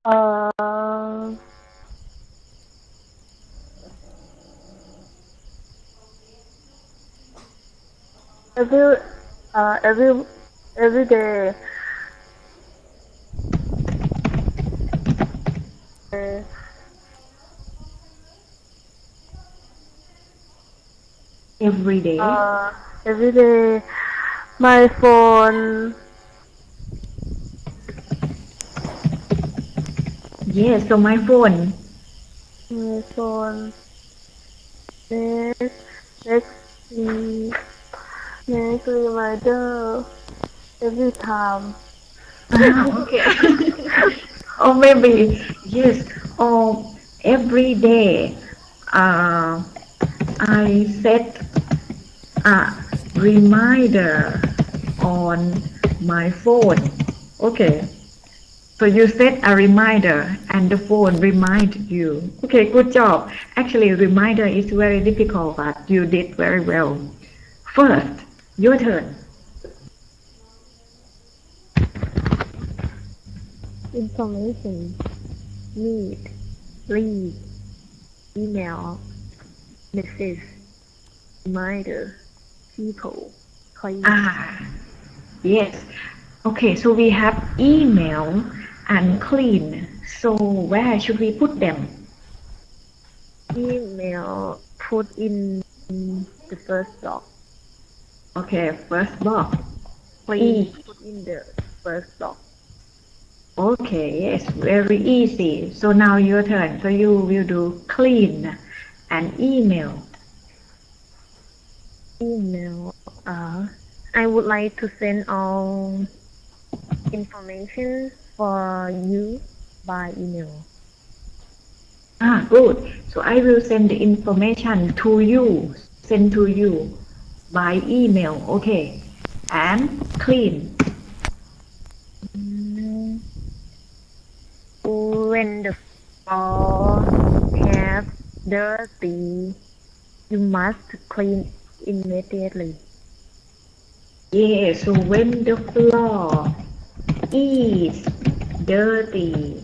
Uh, every uh every every day. Uh, Every day. every day. My phone. Yes, so my phone. My phone. Next. Next. mm, Next reminder. Every time. Okay. Or maybe, yes, or every day I set a reminder on my phone. Okay. So you set a reminder and the phone remind you. Okay, good job. Actually, reminder is very difficult, but you did very well. First, your turn. Information, need, read, email, message, reminder, people, clean. Ah, yes. Okay, so we have email and clean. So where should we put them? Email, put in the first block. Okay, first box. Clean, E. put in the first block. Okay, yes, very easy. So now your turn. So you will do clean and email. Email, I would like to send all information for you by email. Ah, good. So I will send the information to you, send to you by email. Okay. And clean. Mm, When the floor has dirty, you must clean immediately. Yeah, so when the floor is dirty,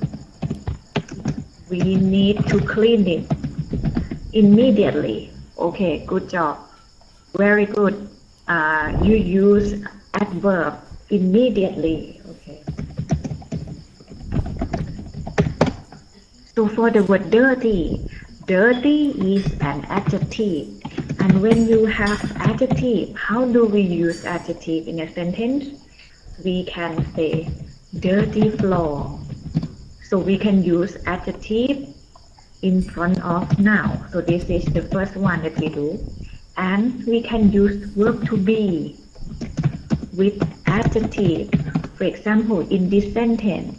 we need to clean it immediately. Okay, good job. Very good. You use adverb immediately. Okay. So for the word dirty, dirty is an adjective. And when you have adjective, how do we use adjective in a sentence? We can say dirty floor. So we can use adjective in front of noun. So this is the first one that we do. And we can use verb to be with adjective. For example, in this sentence,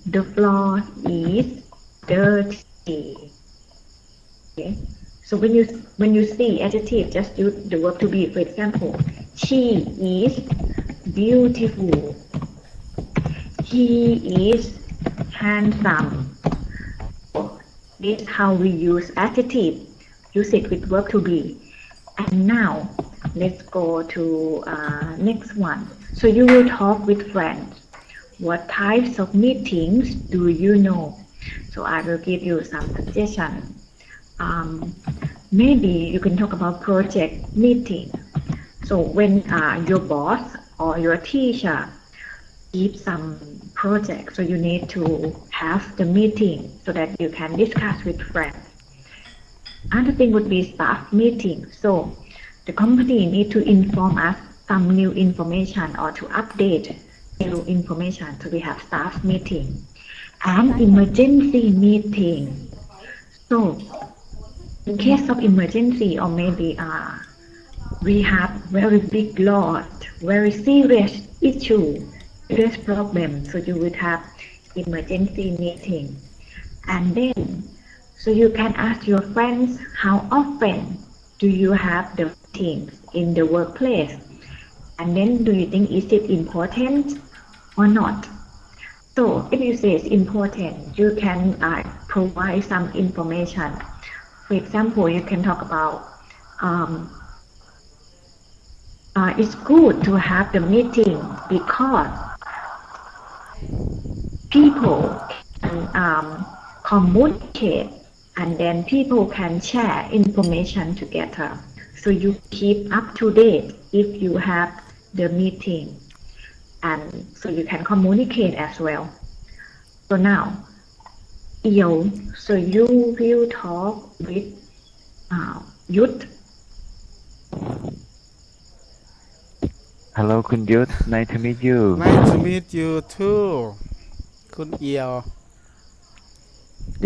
the floor is dirty. Okay. So when you see adjective, just use the verb to be. For example, she is beautiful. He is handsome. This is how we use adjective. Use it with verb to be. And now let's go to next one. So you will talk with friends. What types of meetings do you know? So I will give you some suggestions. Maybe you can talk about project meeting. So when your boss or your teacher give some project, so you need to have the meeting so that you can discuss with friends. Another thing would be staff meeting. So the company need to inform us some new information or to update new information. So we have staff meeting and emergency meeting. So in case of emergency or maybe we have very big loss, very serious issue, serious problem. So you would have emergency meeting. And then, so you can ask your friends how often do you have the meetings in the workplace? And then do you think is it important or not? So if you say it's important, you can provide some information. For example, you can talk about um, it's good to have the meeting because people can can communicate, and then people can share information together. So you keep up to date if you have the meeting, and so you can communicate as well. So now, Yo, so you will talk with Yut. Hello, Kun Yut. Nice to meet you. Nice to meet you too คุณเอียว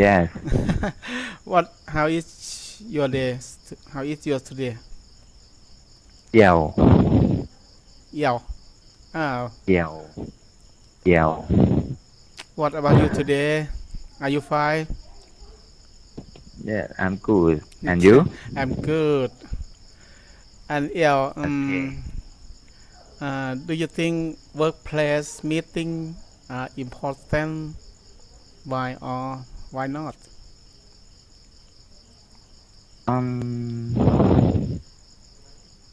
Yes. What how is your day how is yours today Yeo. เอียวอ้าว Yeo. Yeo. What about you today Are you fine Yeah, I'm good. And you? I'm good and เอียว Okay. Do you think workplace meeting are important why or why not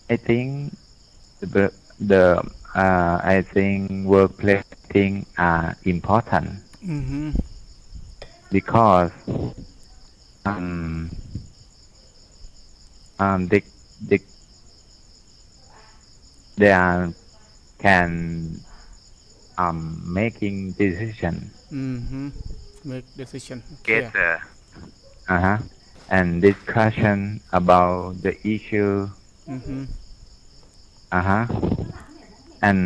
I think the I think workplace thing are important อือฮึ because um they they they are can making decision อือฮึ make decision clear together. Uh-huh. And discussion about the issue. อือฮึ Uh-huh. And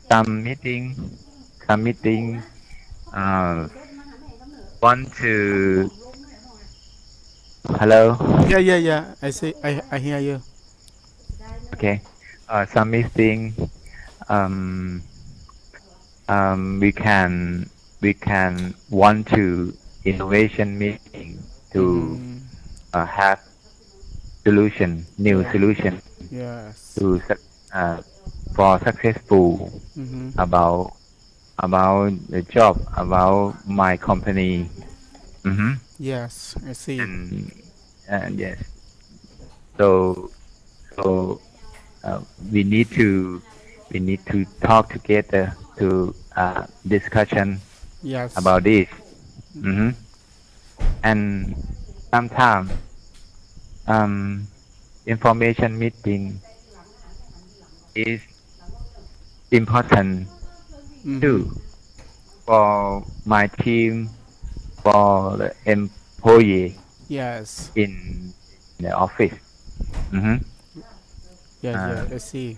some meeting uh want to hello. yeah I see I hear you Okay. Some meeting um we can want to innovation meeting อือฮึ to have new yeah solution yes to uh, for successful อือฮึ about the job about my company. Mm-hmm. yes I see And yes, so so uh, we need to we need to talk together to discussion yes about this. Mm-hmm. And sometimes um, information meeting is important อือฮึ too for my team, for the employee yes in the office. Hmm. yeah Uh, I see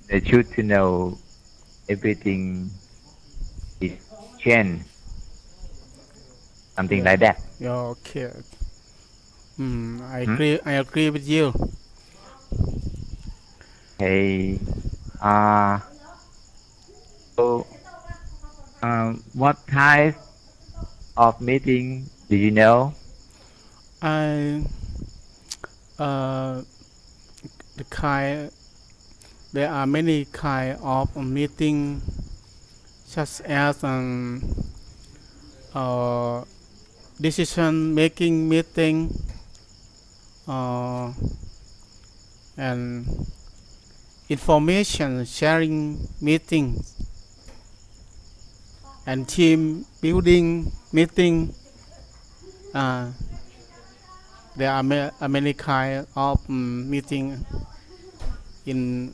they should to know everything is changed, something yeah like that. yeah okay Hmm? I agree with you Hey, uh, so what type of meeting do you know? I uh the kind there are many kind of meeting such as uh decision making meeting uh and information sharing meetings and team building meeting uh, there are many kind of meeting in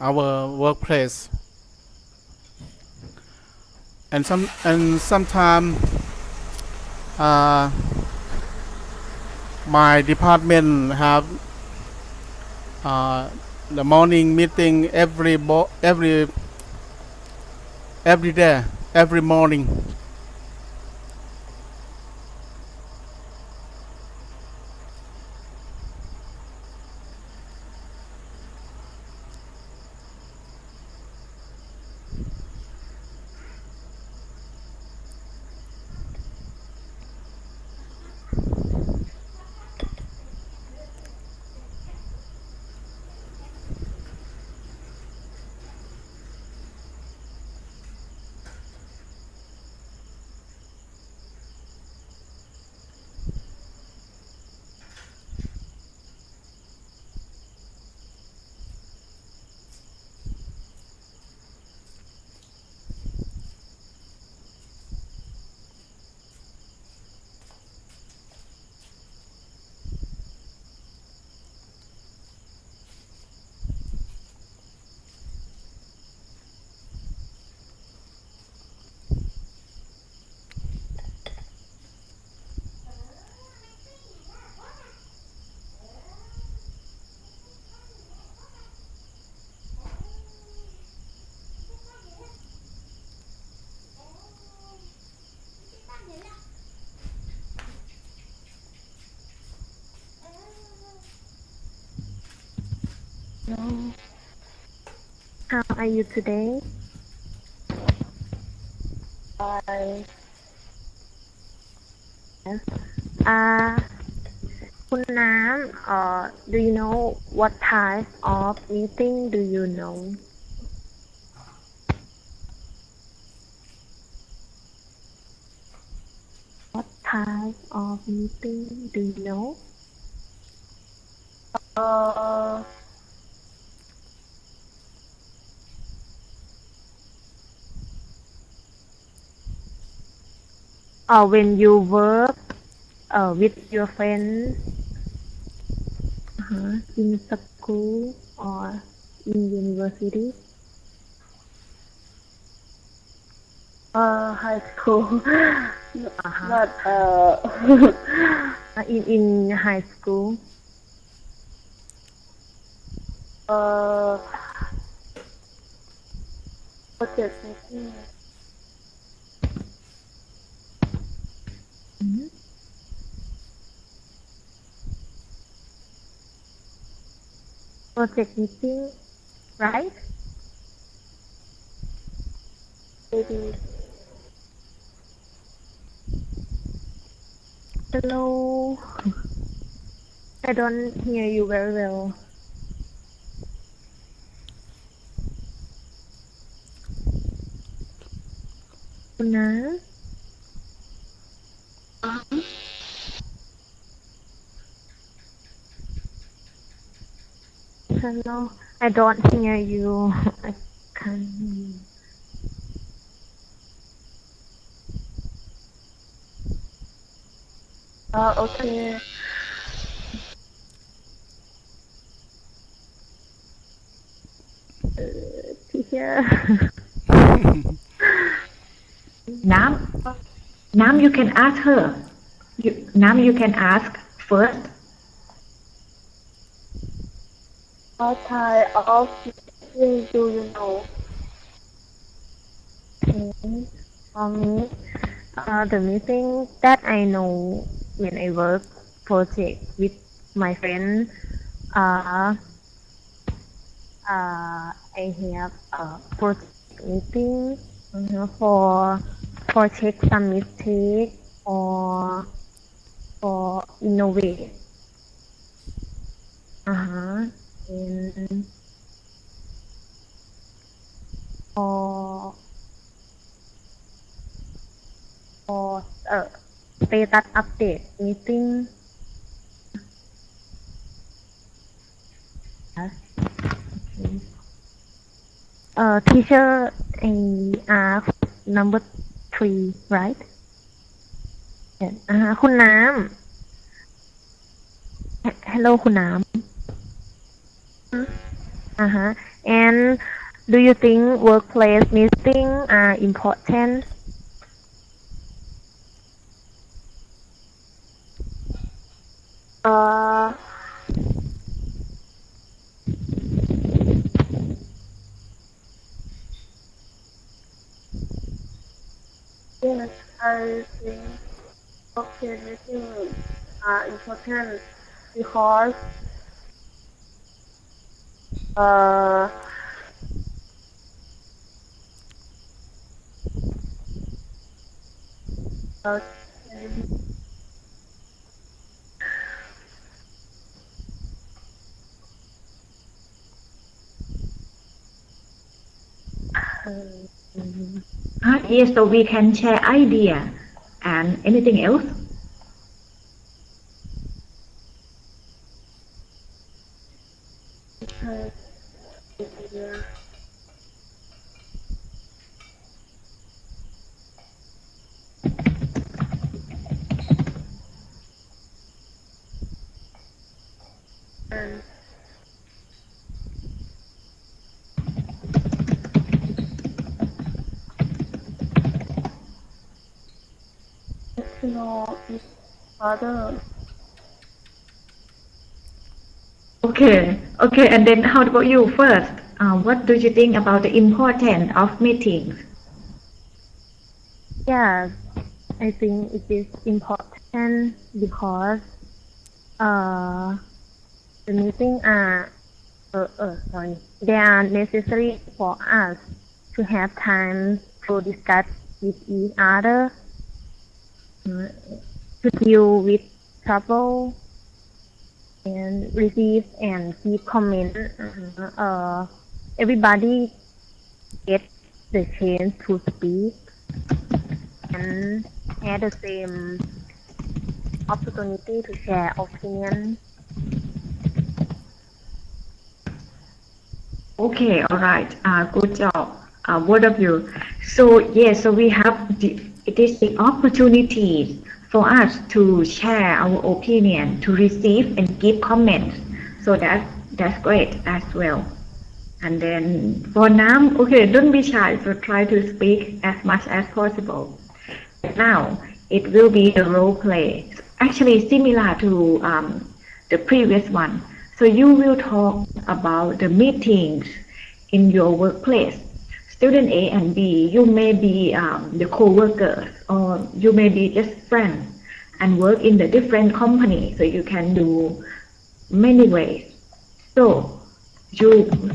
our workplace and sometimes uh, my department have the morning meeting every day every morning Hello. How are you today? Bye. Uh, คุณน้ำdo you know what type of meeting do you know? What type of meeting do you know? Uh, When you work with your friends in school or in university? High school. Not In high school? uh project meeting. Project meeting, right? Maybe. Hello. I don't hear you very well. คุณนะ Hello. I don't hear you. I can't hear you. Okay. Teacher. Nam, you can ask her. Nam, you can ask first. What type of meeting do you know? For me, the meeting that I know when I work project with my friend, I have a project meeting for check some mistake or for innovate. And for status update meeting. Teacher, I ask number 3, right? Yes. คุณน้ำ Hello คุณน้ำ And do you think workplace meeting are important? Uh, yes, I think project meeting are important because uh uh, Yes, so we can share idea and anything else. because yeah. And get to know each other. Okay, and then how about you first? What do you think about the importance of meetings? Yes, I think it is important because the meeting are Sorry. They are necessary for us to have time to discuss with each other, to deal with trouble, and receive and give comment. Everybody get the chance to speak and had the same opportunity to share opinion. Okay, all right. Good job, both of you. So yes, so we have it is the opportunity for us to share our opinion, to receive and give comments. So that's great as well. And then for now, okay, don't be shy. So try to speak as much as possible. Now it will be the role play, actually similar to the previous one. So you will talk about the meetings in your workplace. Student A and B, you may be the co-workers or you may be just friends and work in the different company. So you can do many ways. So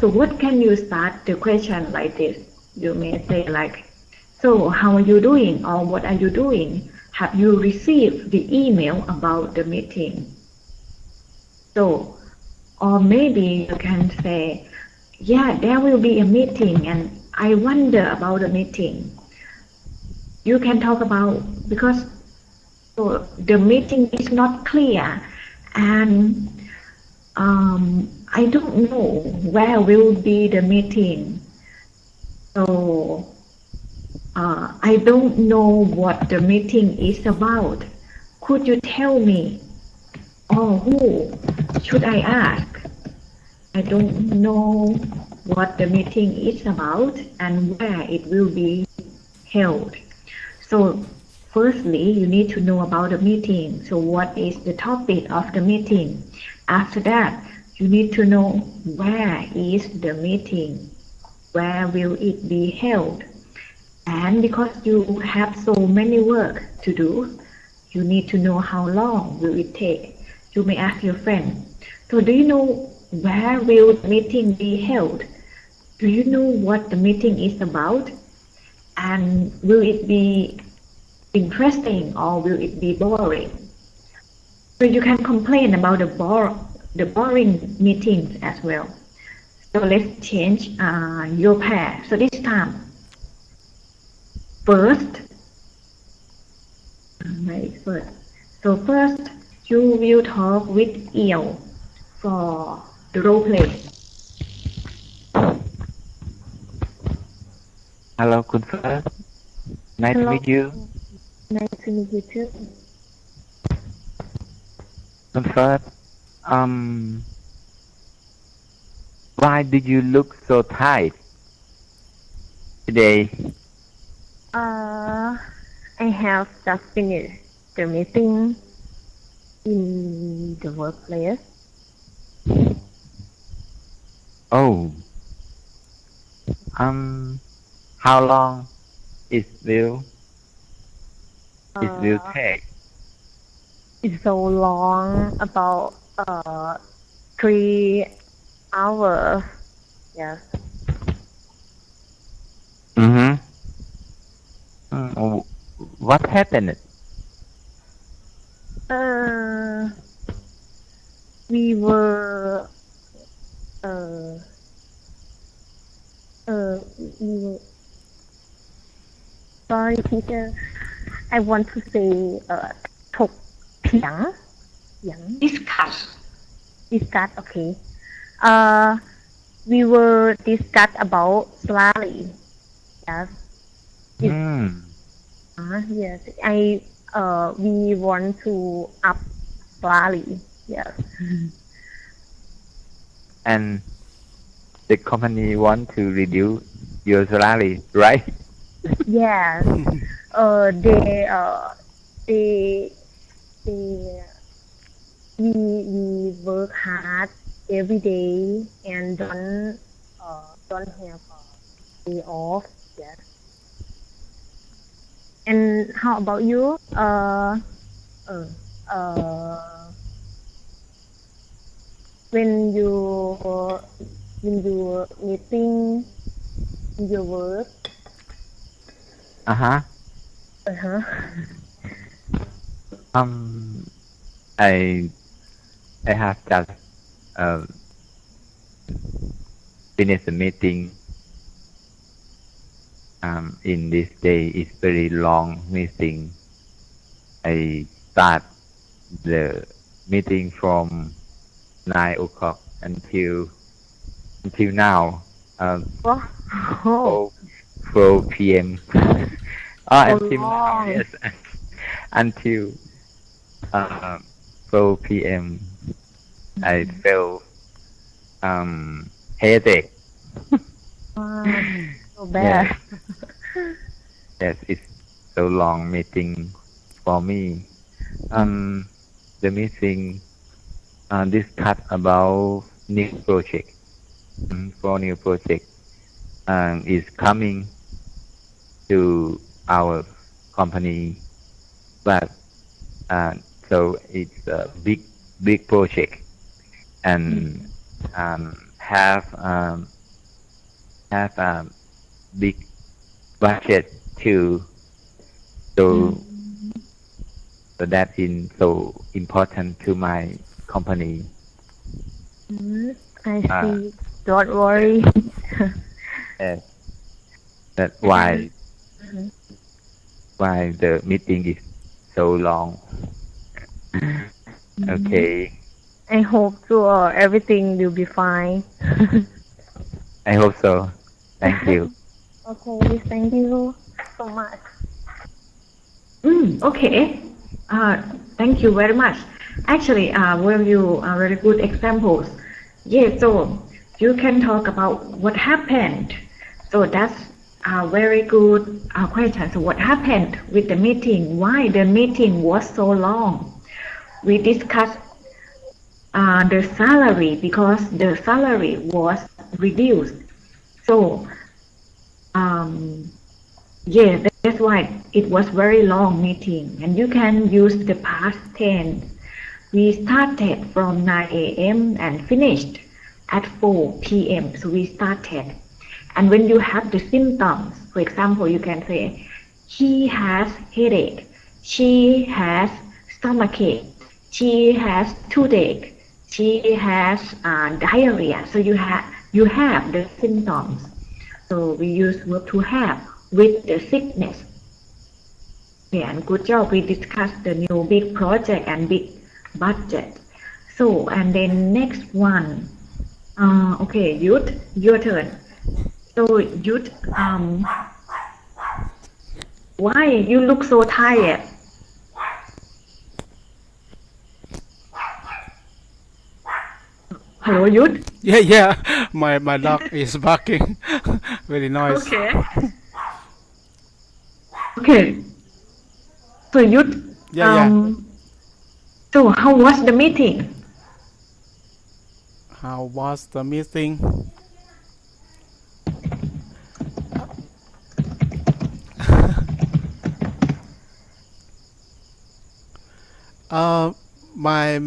what can you start the question like this? You may say like, so how are you doing or what are you doing? Have you received the email about the meeting? So, or maybe you can say, yeah, there will be a meeting and I wonder about the meeting. You can talk about because the meeting is not clear and I don't know where will be the meeting. So I don't know what the meeting is about. Could you tell me? Or who should I ask? I don't know what the meeting is about and where it will be held. So firstly, you need to know about the meeting. So what is the topic of the meeting? After that, you need to know where is the meeting? Where will it be held? And because you have so many work to do, you need to know how long will it take. You may ask your friend, so do you know where will the meeting be held? Do you know what the meeting is about? And will it be interesting or will it be boring? So you can complain about the boring meetings as well. So let's change your pair. So this time, first, right, first. So first, you will talk with Eel for the role play. Hello, good first. Nice to Hello, meet you. nice to meet you too. Good first. Um, why did you look so tired today? Uh, I have just finished the meeting in the workplace. Oh, how long it will it will Uh, take? it's so long, about 3 hours. Yes. Mm-hmm. What happened? Uh, we were uh we were sorry, teacher. I want to say ถกเถียง Discuss. discuss. Okay. Uh, we were discuss about salary. Yes. It's, Hmm. yes. We want to up salary. Yes. And the company want to reduce your salary, right? Yes. Uh, they uh they they we work hard every day and don't have a day off. Yes. And how about you? Uh, uh, when you meeting your work. Uh-huh. Uh-huh. I I have just uh, finished the meeting. In this day, it's very long meeting. I start the meeting from 9 o'clock until now, Oh, oh, 4, 4 p.m. so Until now, long. yes, until uh, 4 p.m. I feel headache. Ah, so bad. Yes, yes, it's so long meeting for me. Um, the meeting discuss about new project. For new project is coming to our company, but uh, so it's a big project and have a big budget too. So that is so important to my company. Mm, I Uh, see. Don't worry. and that's And why the meeting is so long. Okay, I hope so. Everything will be fine. I hope so. Thank you. Okay, thank you so much. Okay. Uh, Thank you very much. Actually, were you very good examples? Yes, so you can talk about what happened. So that's a very good question. So what happened with the meeting? Why the meeting was so long? We discussed the salary because the salary was reduced. So um, yeah, that's why it was very long meeting, and you can use the past tense. We started from 9 a.m. and finished at 4 p.m. So we started. And when you have the symptoms, for example, you can say, he has headache, she has stomachache, she has toothache, she has diarrhea. So you have the symptoms. So we use verb to have with the sickness. Yeah, and good job. We discussed the new big project and big budget. So, and then next one. Okay, Youth, your turn. So, Youth, why you look so tired? Hello, Youth. Yeah. My dog is barking. Very noise. Okay. Okay. So, Youth, Yeah. um, so how was the meeting? How was the meeting? Uh, my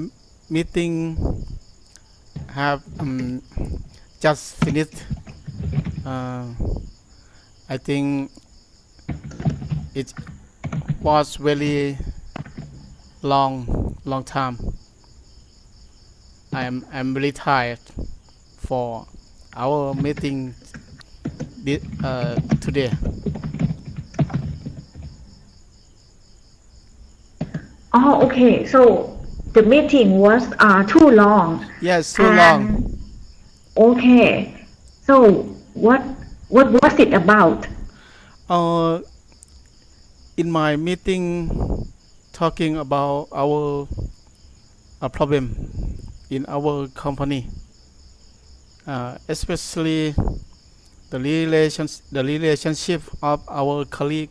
meeting have just finished. Uh, I think it was very long time. I'm really tired for our meeting today. Oh, okay. So the meeting was too long, Yes, too long. and okay. So what was it about? Uh, in my meeting, talking about our problem in our company, especially the relationship of our colleague,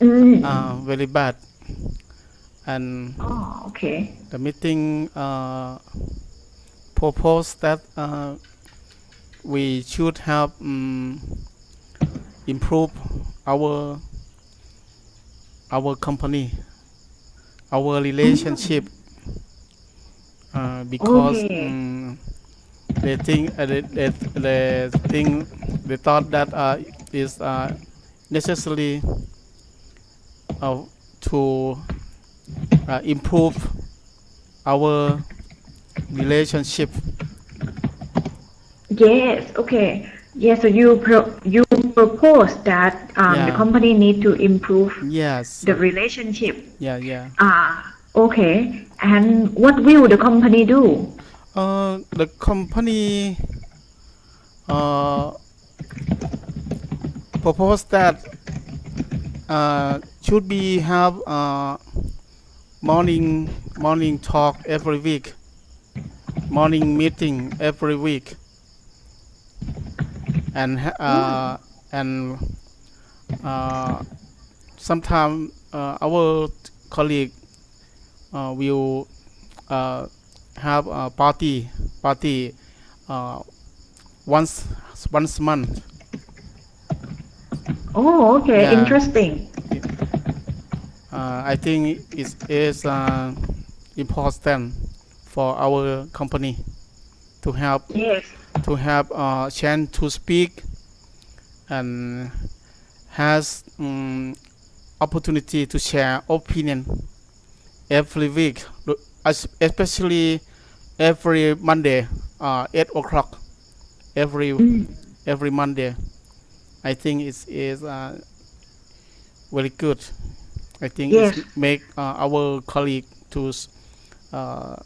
Mm. very bad, and Oh, okay. the meeting proposed that we should have improve our company, our relationship because Okay. they think they thought that is necessary uh, to improve our relationship. Yes. Okay. Yes. So you propose that the Yeah. company need to improve Yes. the relationship. Yeah. Yeah. Okay. And what will the company do? The company uh, proposed that should be have morning talk every week, morning meeting every week, and Oh, and sometime our colleague will uh, have a party uh, once once a month. oh, okay. Yeah, Interesting. I think it is important for our company to have Yes. chance to speak and has opportunity to share opinion every week, especially every Monday, 8 o'clock every Mm. every Monday. I think it is very good. I think it's Yes. make our colleague uh,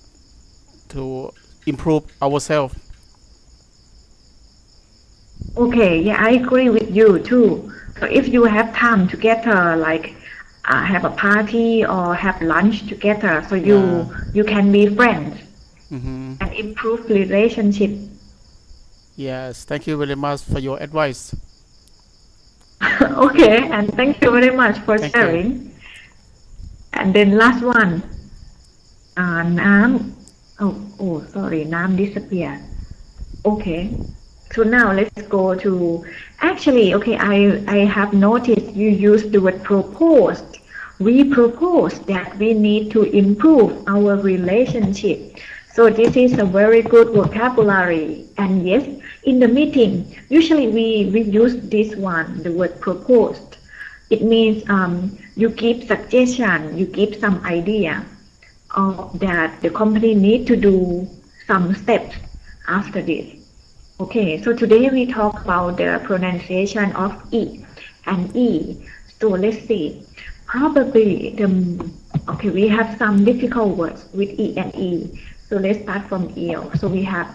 to improve ourselves. Okay. Yeah, I agree with you too. So if you have time together, like have a party or have lunch together, so Yeah. you can be friends Hmm. and improve relationship. Yes. Thank you very much for your advice. Okay, and thank you very much for Thank you. sharing. And then last one, Nam. Sorry, Nam disappear. Okay. So now let's go to actually, okay, I have noticed you use the word proposed. We propose that we need to improve our relationship. So this is a very good vocabulary. And yes, in the meeting, usually we use this one, the word proposed. It means you give suggestion, you give some idea that the company need to do some steps after this. Okay, so today we talk about the pronunciation of E and E. So let's see. Probably we have some difficult words with E and E. So let's start from E. So we have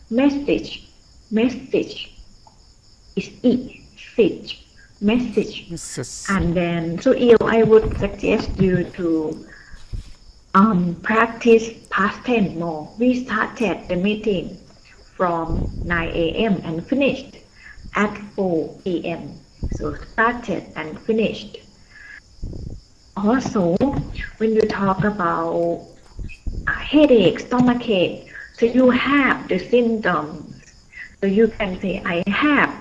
message. Message is E. Sage. Message. Mrs. And then, so E, I would suggest you to practice past tense more. We started the meeting from 9 a.m. and finished at 4 a.m. So started and finished. Also, when you talk about headache, stomachache, so you have the symptoms. So you can say, I have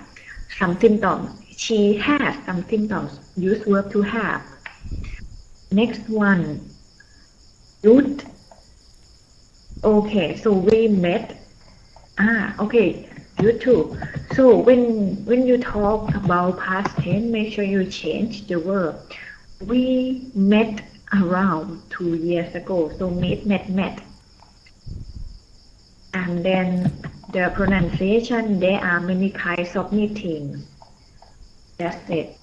some symptoms. She has some symptoms. Use verb to have. Next one, youth. Okay, so we met. Okay, you too. So when you talk about past tense, make sure you change the verb. We met around 2 years ago. So meet, met. And then the pronunciation, there are many kinds of meetings. That's it.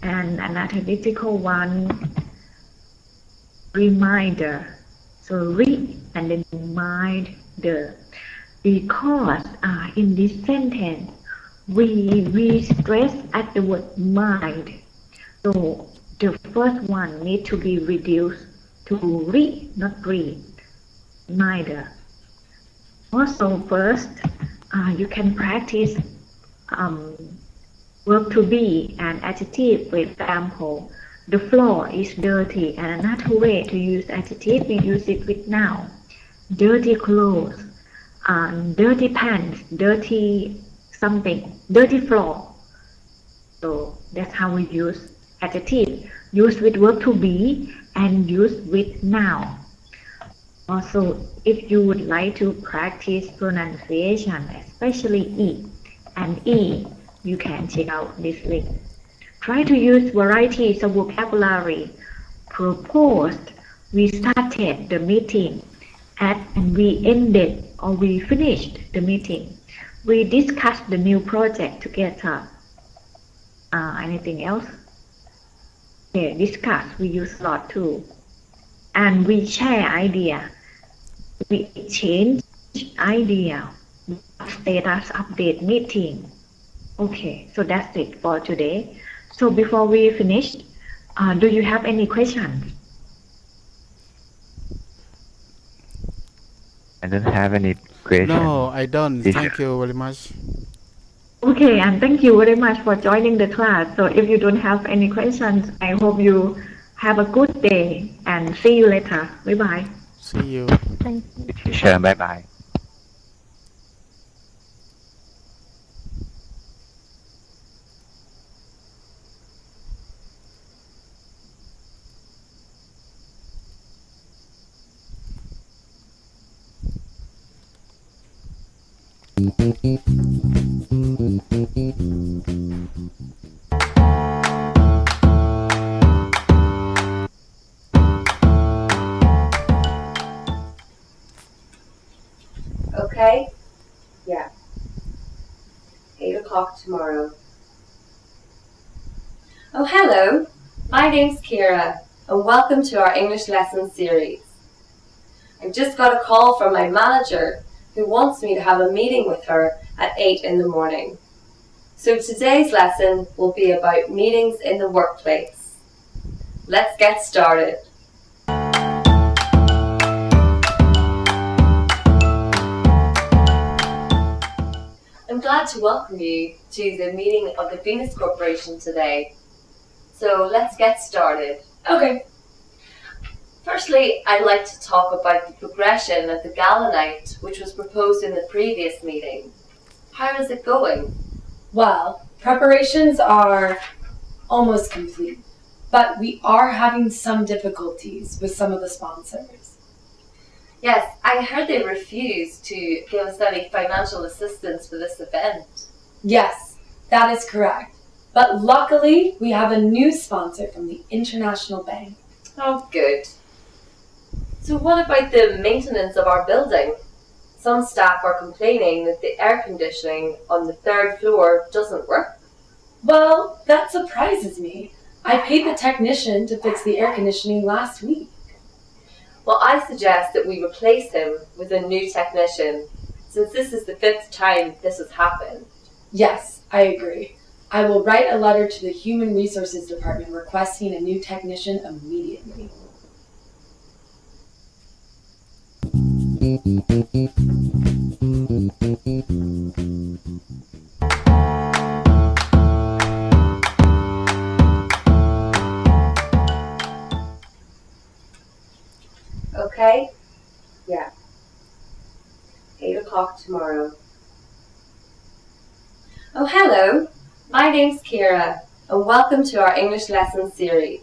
And another difficult one, reminder. So read and then reminder. Because in this sentence we stress at the word mind. So the first one need to be reduced to re, not read. Neither. Also, first you can practice um, verb to be and adjective. For example, the floor is dirty, and another way to use adjective, we use it with noun. Dirty clothes, dirty pants, dirty something, dirty floor. So that's how we use adjective. Use with verb to be and use with noun. Also, if you would like to practice pronunciation, especially E and E, you can check out this link. Try to use varieties of vocabulary proposed. We started the meeting and we ended or we finished the meeting. We discussed the new project together. Anything else? Okay, discuss. We use a lot too. And we share idea. We exchange idea. Status update meeting. Okay, so that's it for today. So before we finish, do you have any questions? I don't have any question. No, I don't. Teacher. Thank you very much. Okay, and thank you very much for joining the class. So if you don't have any questions, I hope you have a good day and see you later. Bye bye. See you. Thank you. Teacher, bye bye. Okay? Yeah. 8 o'clock tomorrow. Oh, hello. My name's Kira, and welcome to our English lesson series. I've just got a call from my manager who wants me to have a meeting with her at 8 in the morning. So today's lesson will be about meetings in the workplace. Let's get started. I'm glad to welcome you to the meeting of the Venus Corporation today. So let's get started. Okay. Firstly, I'd like to talk about the progression of the galanite, which was proposed in the previous meeting. How is it going? Well, preparations are almost complete, but we are having some difficulties with some of the sponsors. Yes, I heard they refused to give us any financial assistance for this event. Yes, that is correct. But luckily, we have a new sponsor from the International Bank. Oh, good. So what about the maintenance of our building? Some staff are complaining that the air conditioning on the 3rd floor doesn't work. Well, that surprises me. I paid the technician to fix the air conditioning last week. Well, I suggest that we replace him with a new technician, since this is the 5th time this has happened. Yes, I agree. I will write a letter to the Human Resources Department requesting a new technician immediately. Okay? Yeah. 8 o'clock tomorrow. Oh, hello. My name's Kira, and welcome to our English lesson series.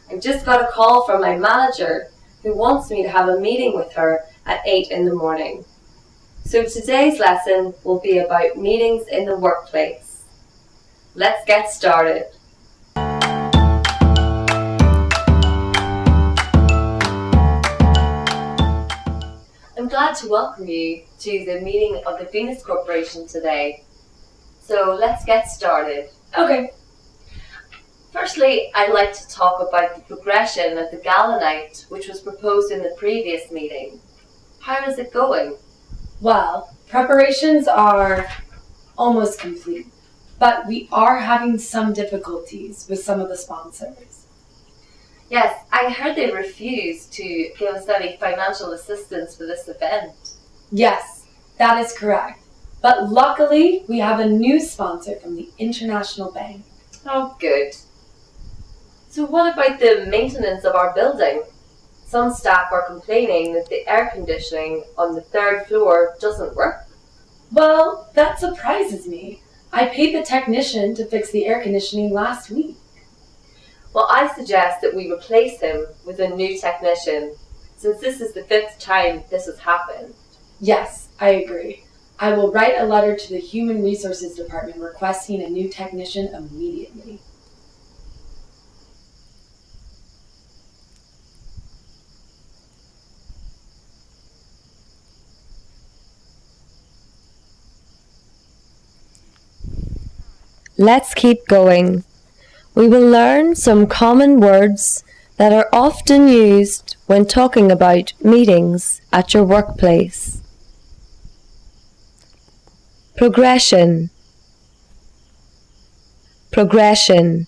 I've just got a call from my manager who wants me to have a meeting with her at 8 in the morning. So today's lesson will be about meetings in the workplace. Let's get started. I'm glad to welcome you to the meeting of the Venus Corporation today. So let's get started. Okay. Firstly, I'd like to talk about the progression of the galanite, which was proposed in the previous meeting. How is it going? Well, preparations are almost complete, but we are having some difficulties with some of the sponsors. Yes, I heard they refused to give us any financial assistance for this event. Yes, that is correct. But luckily, we have a new sponsor from the International Bank. Oh, good. So what about the maintenance of our building? Some staff are complaining that the air conditioning on the 3rd floor doesn't work. Well, that surprises me. I paid the technician to fix the air conditioning last week. Well, I suggest that we replace him with a new technician, since this is the 5th time this has happened. Yes, I agree. I will write a letter to the Human Resources Department requesting a new technician immediately. Let's keep going. We will learn some common words that are often used when talking about meetings at your workplace. Progression. Progression.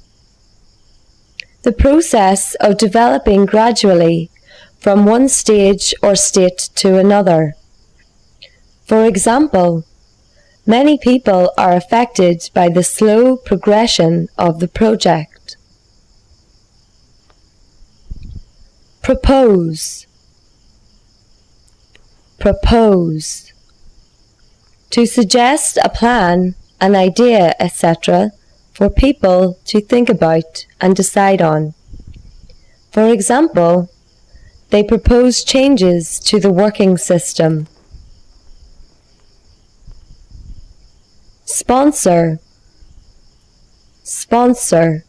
The process of developing gradually from one stage or state to another. For example, many people are affected by the slow progression of the project. Propose. Propose. To suggest a plan, an idea, etc., for people to think about and decide on. For example, they propose changes to the working system. Sponsor. Sponsor.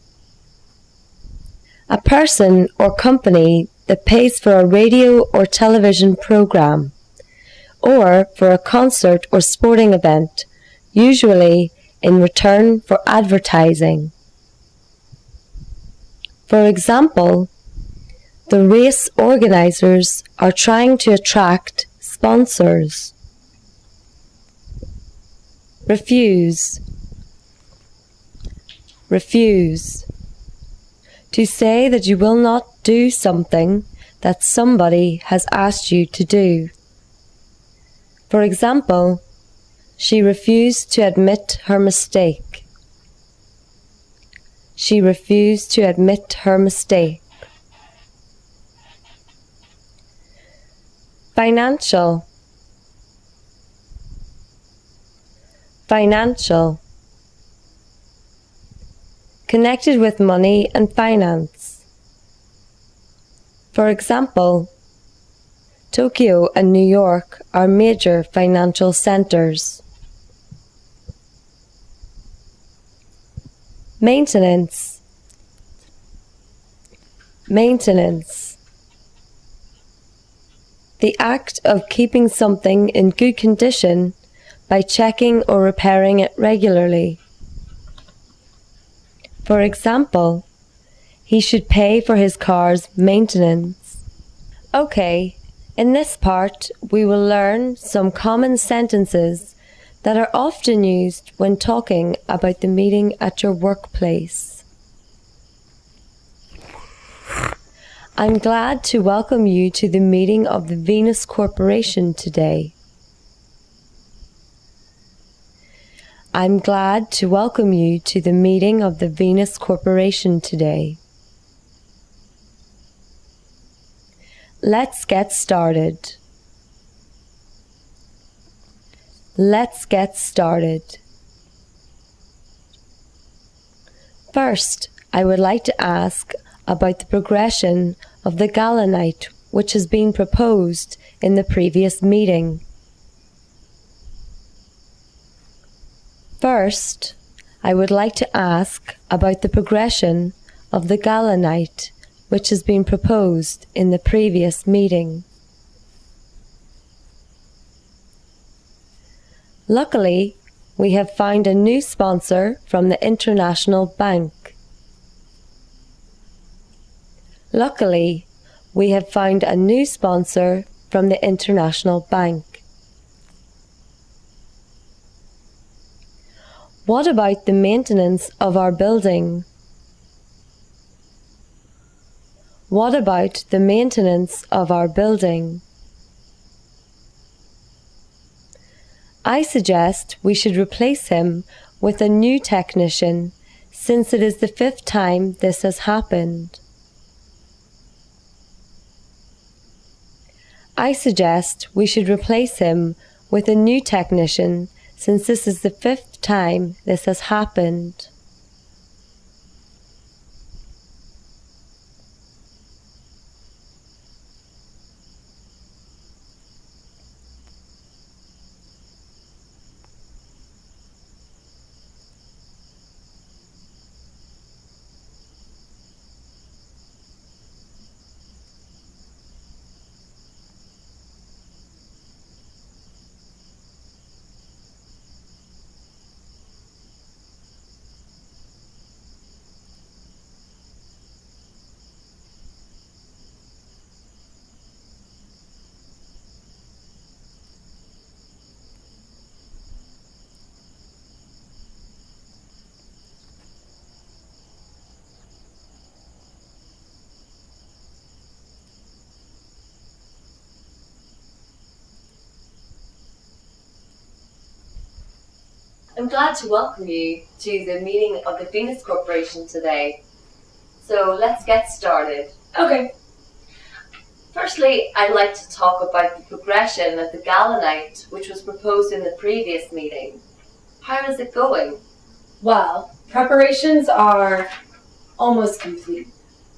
A person or company that pays for a radio or television program, or for a concert or sporting event, usually in return for advertising. For example, the race organizers are trying to attract sponsors. Refuse. Refuse. To say that you will not do something that somebody has asked you to do. For example, she refused to admit her mistake. She refused to admit her mistake. Financial. Financial. Connected with money and finance. For example, Tokyo and New York are major financial centers. Maintenance. Maintenance. The act of keeping something in good condition by checking or repairing it regularly. For example, he should pay for his car's maintenance. Okay, in this part we will learn some common sentences that are often used when talking about the meeting at your workplace. I'm glad to welcome you to the meeting of the Venus Corporation today. I'm glad to welcome you to the meeting of the Venus Corporation today. Let's get started. Let's get started. First, I would like to ask about the progression of the galanite which has been proposed in the previous meeting. First, I would like to ask about the progression of the galanite which has been proposed in the previous meeting. Luckily, we have found a new sponsor from the International Bank. Luckily, we have found a new sponsor from the International Bank. What about the maintenance of our building? What about the maintenance of our building? I suggest we should replace him with a new technician, since it is the 5th time this has happened. I suggest we should replace him with a new technician, since this is the 5th time this has happened. I'm glad to welcome you to the meeting of the Venus Corporation today. So let's get started. Okay. Firstly, I'd like to talk about the progression of the galanite, which was proposed in the previous meeting. How is it going? Well, preparations are almost complete,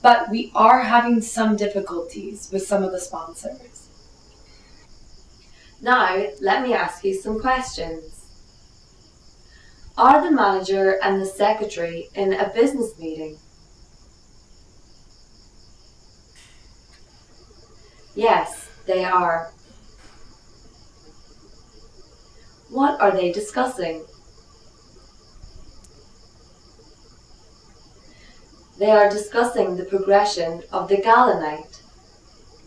but we are having some difficulties with some of the sponsors. Now, let me ask you some questions. Are the manager and the secretary in a business meeting? Yes, they are. What are they discussing? They are discussing the progression of the galanite.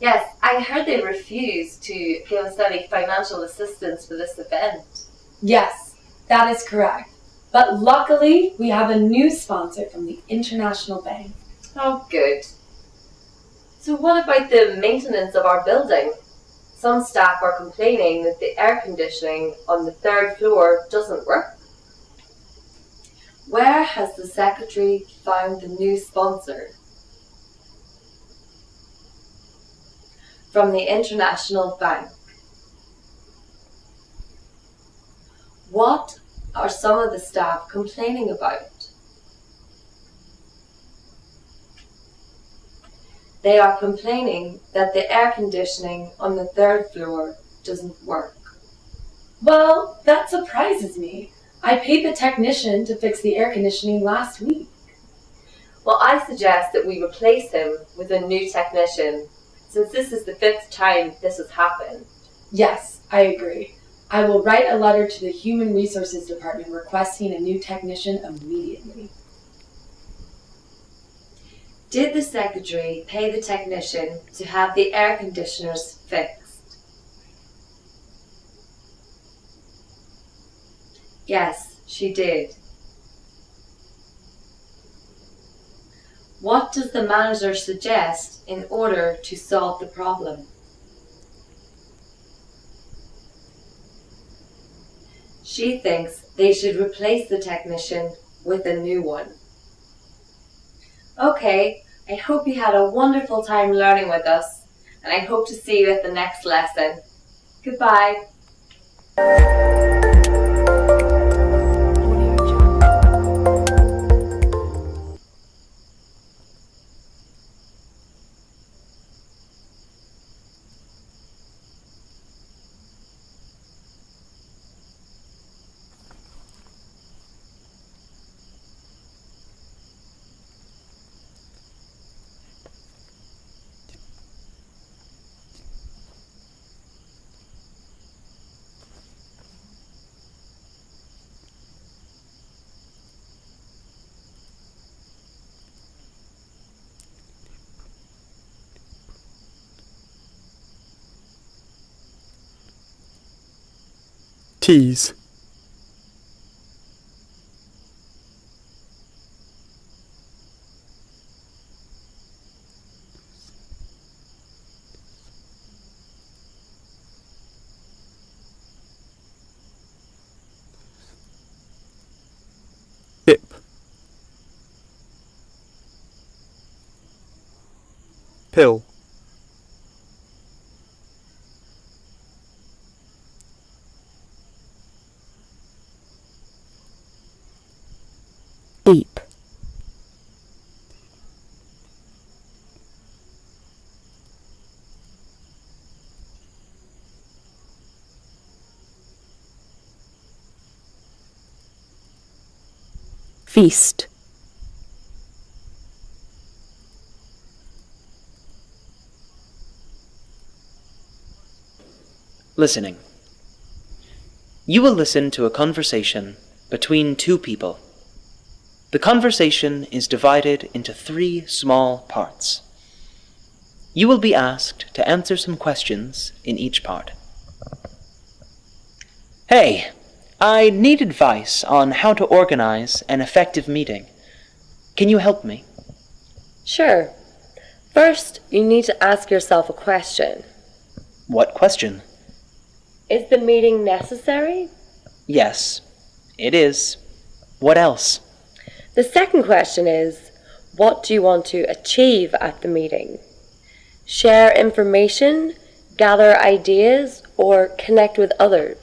Yes, I heard they refused to give us any financial assistance for this event. Yes, that is correct. But luckily, we have a new sponsor from the International Bank. Oh, good. So what about the maintenance of our building? Some staff are complaining that the air conditioning on the 3rd floor doesn't work. Where has the secretary found the new sponsor? From the International Bank. What are some of the staff complaining about? They are complaining that the air conditioning on the 3rd floor doesn't work. Well, that surprises me. I paid the technician to fix the air conditioning last week. Well, I suggest that we replace him with a new technician, since this is the 5th time this has happened. Yes, I agree. I will write a letter to the Human Resources Department requesting a new technician immediately. Did the secretary pay the technician to have the air conditioners fixed? Yes, she did. What does the manager suggest in order to solve the problem? She thinks they should replace the technician with a new one. Okay, I hope you had a wonderful time learning with us, and I hope to see you at the next lesson. Goodbye. Tease. Hip. Pill. Deep. Feast. Listening. You will listen to a conversation between two people. The conversation is divided into 3 small parts. You will be asked to answer some questions in each part. Hey, I need advice on how to organize an effective meeting. Can you help me? Sure. First, you need to ask yourself a question. What question? Is the meeting necessary? Yes. It is. What else? The second question is, what do you want to achieve at the meeting? Share information, gather ideas, or connect with others?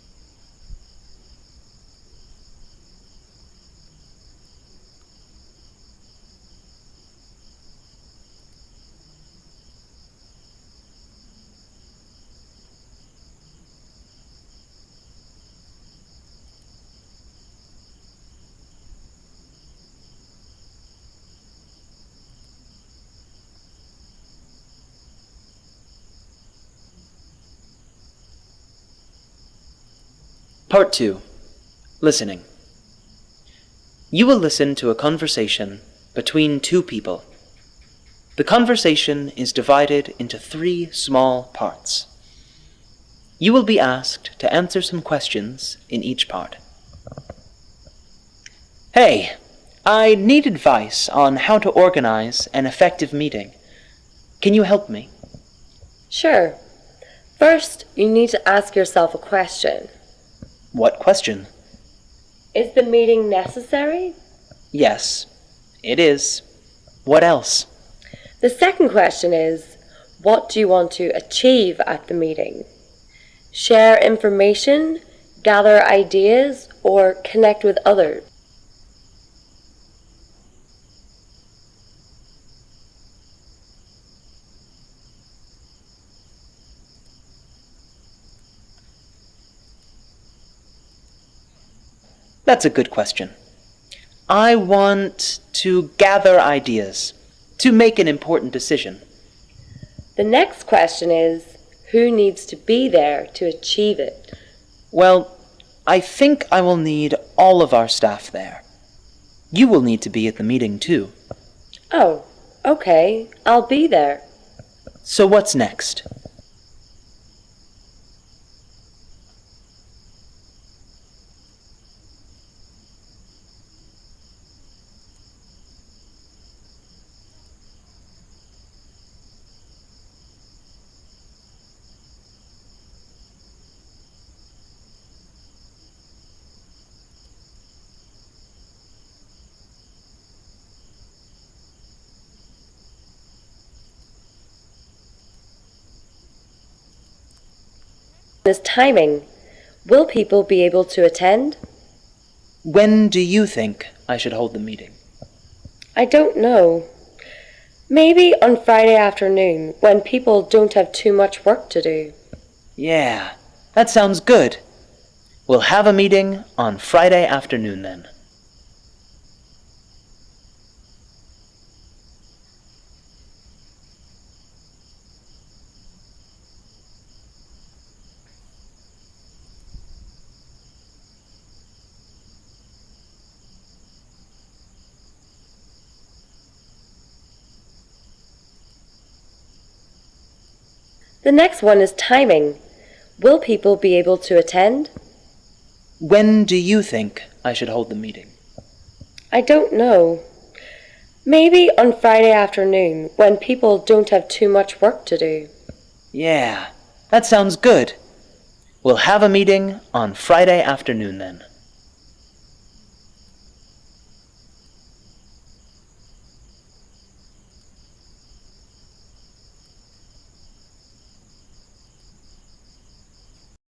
Part 2. Listening. You will listen to a conversation between two people. The conversation is divided into 3 small parts. You will be asked to answer some questions in each part. Hey, I need advice on how to organize an effective meeting. Can you help me? Sure. First, you need to ask yourself a question. What question? Is the meeting necessary? Yes, it is. What else? The second question is, what do you want to achieve at the meeting? Share information, gather ideas, or connect with others? That's a good question. I want to gather ideas to make an important decision. The next question is, who needs to be there to achieve it? Well, I think I will need all of our staff there. You will need to be at the meeting too. Oh, okay, I'll be there. So what's next? Is timing. Will people be able to attend? When do you think I should hold the meeting? I don't know. Maybe on Friday afternoon when people don't have too much work to do. Yeah, that sounds good. We'll have a meeting on Friday afternoon then. The next one is timing. Will people be able to attend? When do you think I should hold the meeting? I don't know. Maybe on Friday afternoon when people don't have too much work to do. Yeah, that sounds good. We'll have a meeting on Friday afternoon then.